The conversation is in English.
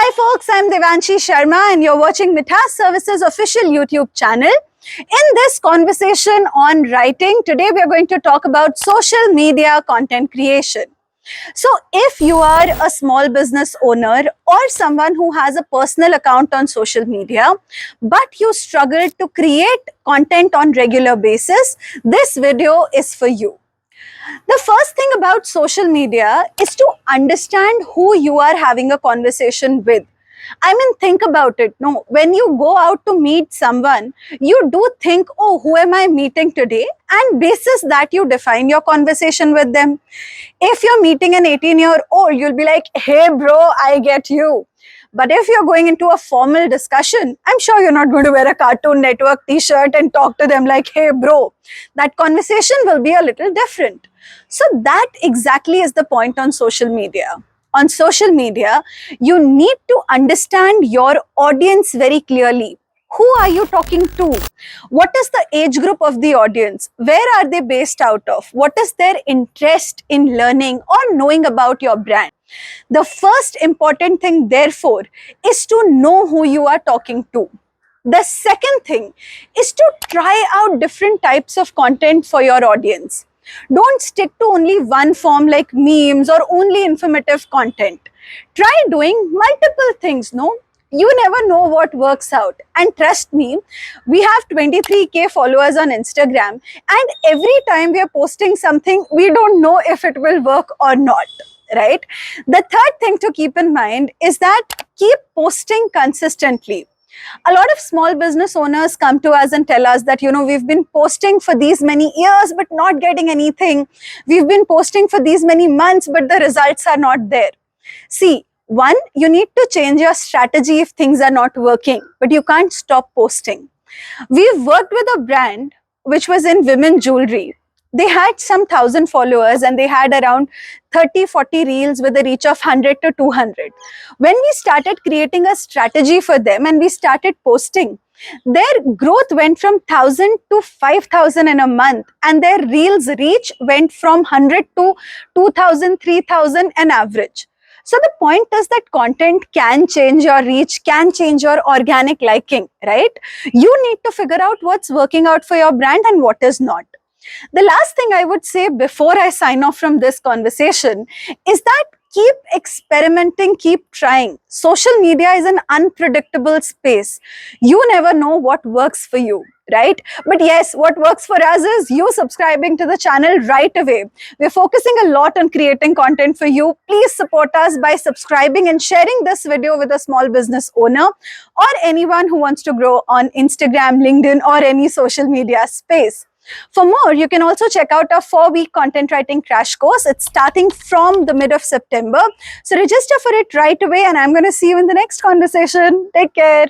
Hi folks, I'm Devanshi Sharma and you're watching Mithas Services official YouTube channel. In this conversation on writing, today we are going to talk about social media content creation. So if you are a small business owner or someone who has a personal account on social media, but you struggle to create content on regular basis, this video is for you. The first thing about social media is to understand who you are having a conversation with. I mean, think about it. No, when you go out to meet someone, you do think, oh, who am I meeting today? And basis that you define your conversation with them. If you're meeting an 18-year-old, you'll be like, hey, bro, I get you. But if you're going into a formal discussion, I'm sure you're not going to wear a Cartoon Network t-shirt and talk to them like, hey, bro. That conversation will be a little different. So that exactly is the point on social media. On social media, you need to understand your audience very clearly. Who are you talking to? What is the age group of the audience? Where are they based out of? What is their interest in learning or knowing about your brand? The first important thing, therefore, is to know who you are talking to. The second thing is to try out different types of content for your audience. Don't stick to only one form like memes or only informative content. Try doing multiple things, no? You never know what works out. And trust me, we have 23K followers on Instagram, and every time we are posting something, we don't know if it will work or not, right? The third thing to keep in mind is that keep posting consistently. A lot of small business owners come to us and tell us that, we've been posting for these many years, but not getting anything. We've been posting for these many months, but the results are not there. See, one, you need to change your strategy if things are not working, but you can't stop posting. We've worked with a brand which was in women jewelry. They had some 1,000 followers and they had around 30-40 reels with a reach of 100 to 200. When we started creating a strategy for them and we started posting, their growth went from 1,000 to 5,000 in a month, and their reels reach went from 100 to 2,000, 3,000 an average. So the point is that content can change your reach, can change your organic liking, right? You need to figure out what's working out for your brand and what is not. The last thing I would say before I sign off from this conversation is that keep experimenting, keep trying. Social media is an unpredictable space. You never know what works for you, right? But yes, what works for us is you subscribing to the channel right away. We're focusing a lot on creating content for you. Please support us by subscribing and sharing this video with a small business owner or anyone who wants to grow on Instagram, LinkedIn, or any social media space. For more, you can also check out our 4-week content writing crash course. It's starting from the mid of September. So register for it right away, and I'm going to see you in the next conversation. Take care.